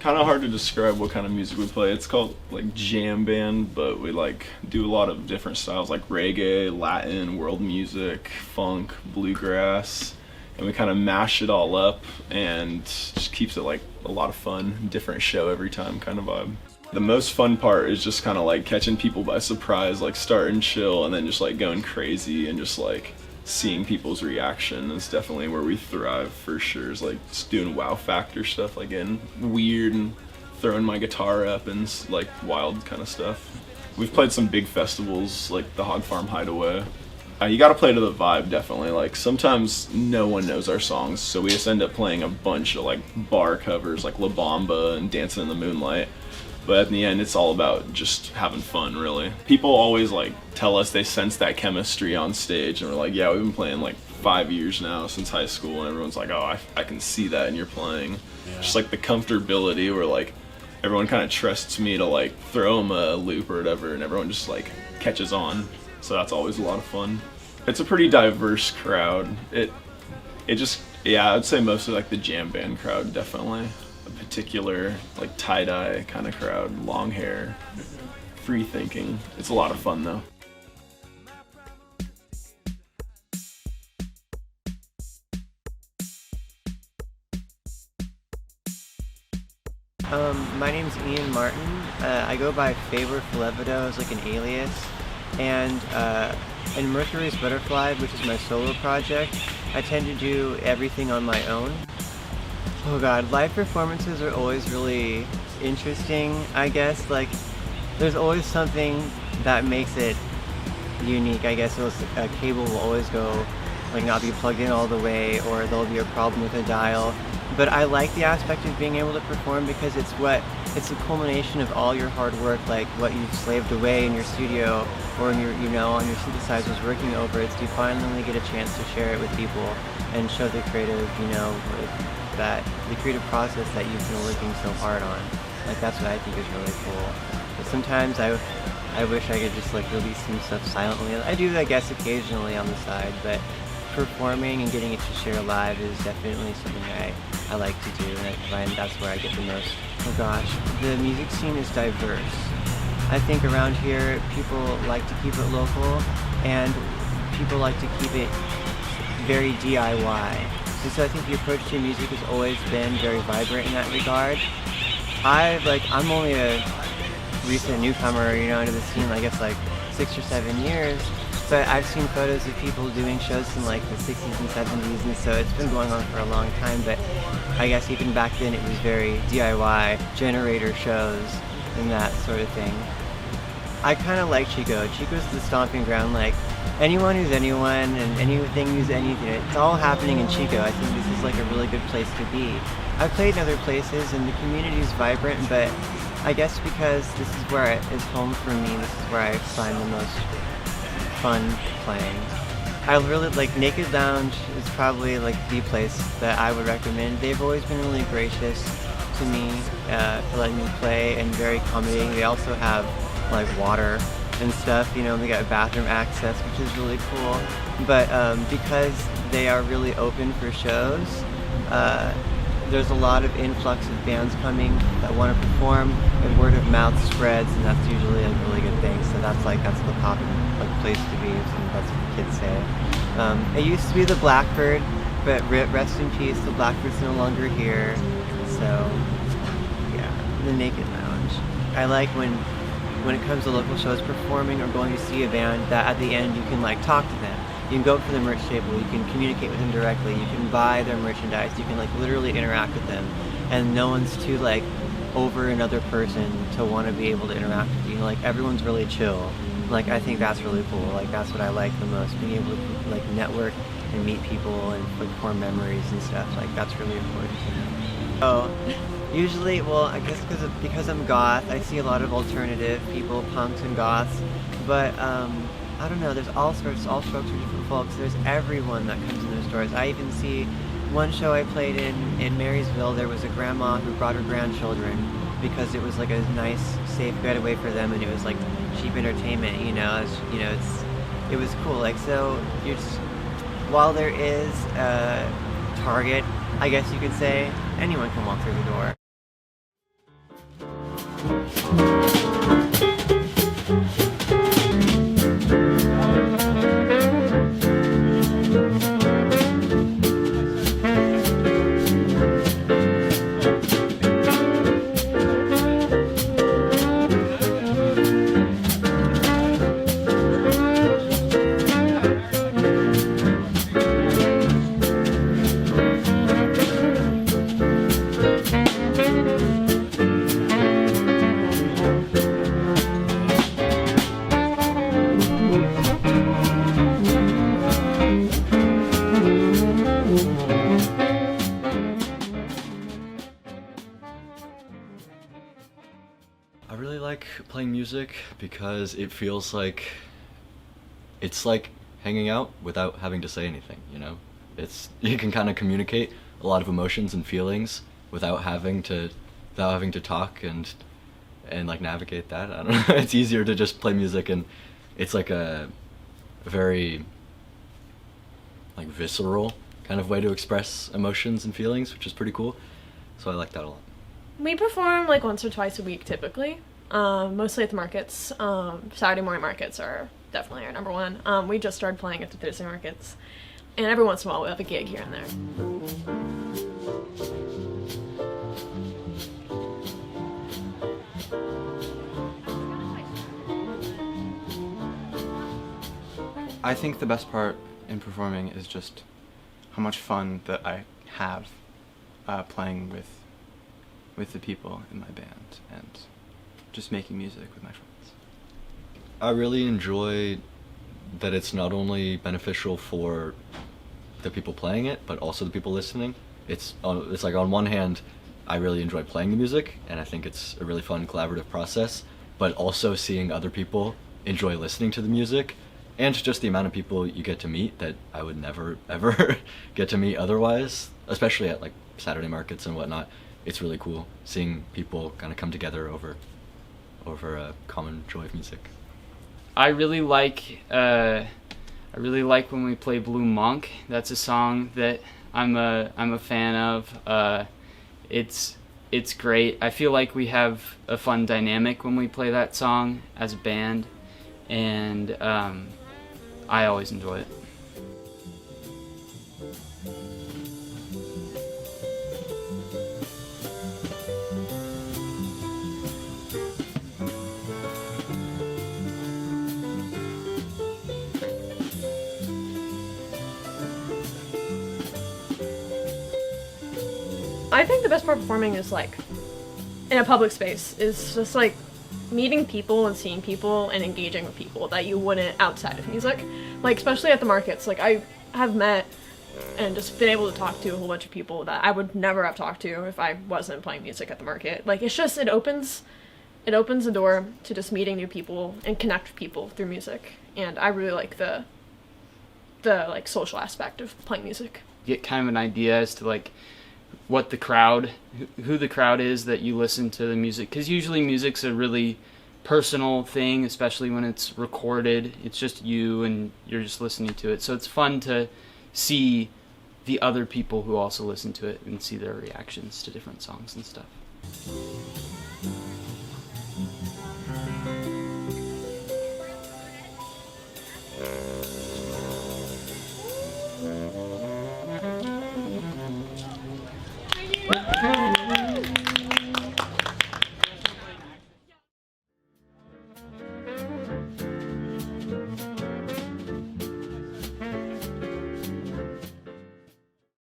Kind of hard to describe what kind of music we play. It's called like jam band, but we like do a lot of different styles like reggae, Latin, world music, funk, bluegrass, and we kind of mash it all up and just keeps it like a lot of fun, different show every time kind of vibe. The most fun part is just kind of like catching people by surprise, like starting chill and then just like going crazy and just like seeing people's reaction is definitely where we thrive for sure. Is like just doing wow factor stuff, like getting weird and throwing my guitar up and like wild kind of stuff. We've played some big festivals like the Hog Farm Hideaway. You gotta play to the vibe, definitely. Like sometimes no one knows our songs, so we just end up playing a bunch of like bar covers like La Bamba and Dancing in the Moonlight. But in the end, it's all about just having fun, really. People always like tell us they sense that chemistry on stage, and we're like, yeah, we've been playing like 5 years now since high school, and everyone's like, oh, I can see that in your playing. Yeah. Just like the comfortability where like everyone kind of trusts me to like throw them a loop or whatever, and everyone just like catches on. So that's always a lot of fun. It's a pretty diverse crowd. It just, yeah, I'd say mostly like the jam band crowd, definitely. A particular like tie-dye kind of crowd, long hair, free thinking. It's a lot of fun though. My name's Ian Martin. I go by Faber Flevido as like an alias, and in Mercury's Butterfly, which is my solo project, I tend to do everything on my own. Oh god, live performances are always really interesting, I guess. Like, there's always something that makes it unique. I guess a cable will always go, like, not be plugged in all the way, or there'll be a problem with a dial. But I like the aspect of being able to perform because it's the culmination of all your hard work, like what you've slaved away in your studio or in your, on your synthesizers working over it. So you finally get a chance to share it with people and show the creative, the creative process that you've been working so hard on. Like, that's what I think is really cool. But sometimes I wish I could just like release some stuff silently. I do, I guess, occasionally on the side, but performing and getting it to share live is definitely something I like to do, and I find that's where I get the most. Oh gosh, the music scene is diverse. I think around here people like to keep it local, and people like to keep it very DIY. And so I think the approach to music has always been very vibrant in that regard. I'm only a recent newcomer, into the scene, I guess like 6 or 7 years. But I've seen photos of people doing shows in like the 60s and 70s, and so it's been going on for a long time. But I guess even back then it was very DIY, generator shows, and that sort of thing. I kind of like Chico. Chico's the stomping ground. Like, anyone who's anyone and anything who's anything, it's all happening in Chico. I think this is like a really good place to be. I've played in other places and the community is vibrant, but I guess because this is where it's home for me, this is where I find the most fun playing. I really like Naked Lounge is probably like the place that I would recommend. They've always been really gracious to me for letting me play and very accommodating. They also have like water and stuff, they got bathroom access, which is really cool. But because they are really open for shows, there's a lot of influx of bands coming that want to perform, and word of mouth spreads, and that's usually a really good thing. So that's the popular place to be, and that's what the kids say. It used to be the Blackbird, but rest in peace, the Blackbird's no longer here. So yeah, the Naked Lounge. I like when it comes to local shows, performing or going to see a band, that at the end you can like talk to them. You can go up to the merch table, you can communicate with them directly, you can buy their merchandise, you can like literally interact with them, and no one's too like over another person to want to be able to interact with you. Like, everyone's really chill. Like, I think that's really cool. Like, that's what I like the most, being able to like network and meet people and like form memories and stuff. Like, that's really important to me. Oh, usually, well, I guess because I'm goth, I see a lot of alternative people, punks and goths, but I don't know, there's all strokes of different folks. There's everyone that comes in the stores. I even see one show I played in Marysville, there was a grandma who brought her grandchildren because it was like a nice, safe getaway for them, and it was like cheap entertainment, it was cool. Like, so while there is a target, I guess you could say, anyone can walk through the door. I really like playing music because it feels like it's like hanging out without having to say anything, you know? You can kind of communicate a lot of emotions and feelings without having to talk and like navigate that. I don't know. It's easier to just play music, and it's like a very like visceral kind of way to express emotions and feelings, which is pretty cool. So I like that a lot. We perform like once or twice a week typically, mostly at the markets. Saturday morning markets are definitely our number one. We just started playing at the Thursday markets, and every once in a while we have a gig here and there. I think the best part in performing is just how much fun that I have playing with the people in my band and just making music with my friends. I really enjoy that it's not only beneficial for the people playing it, but also the people listening. It's like on one hand, I really enjoy playing the music, and I think it's a really fun collaborative process, but also seeing other people enjoy listening to the music, and just the amount of people you get to meet that I would never, ever get to meet otherwise, especially at like Saturday markets and whatnot. It's really cool seeing people kind of come together over a common joy of music. I really like when we play Blue Monk. That's a song that I'm a fan of. It's great. I feel like we have a fun dynamic when we play that song as a band, and I always enjoy it. I think the best part of performing is like in a public space is just like meeting people and seeing people and engaging with people that you wouldn't outside of music. Like especially at the markets, like I have met and just been able to talk to a whole bunch of people that I would never have talked to if I wasn't playing music at the market. Like it's just it opens the door to just meeting new people and connect with people through music. And I really like the like social aspect of playing music. Get kind of an idea as to like what the crowd, who the crowd is that you listen to the music, because usually music's a really personal thing, especially when it's recorded. It's just you and you're just listening to it, so it's fun to see the other people who also listen to it and see their reactions to different songs and stuff.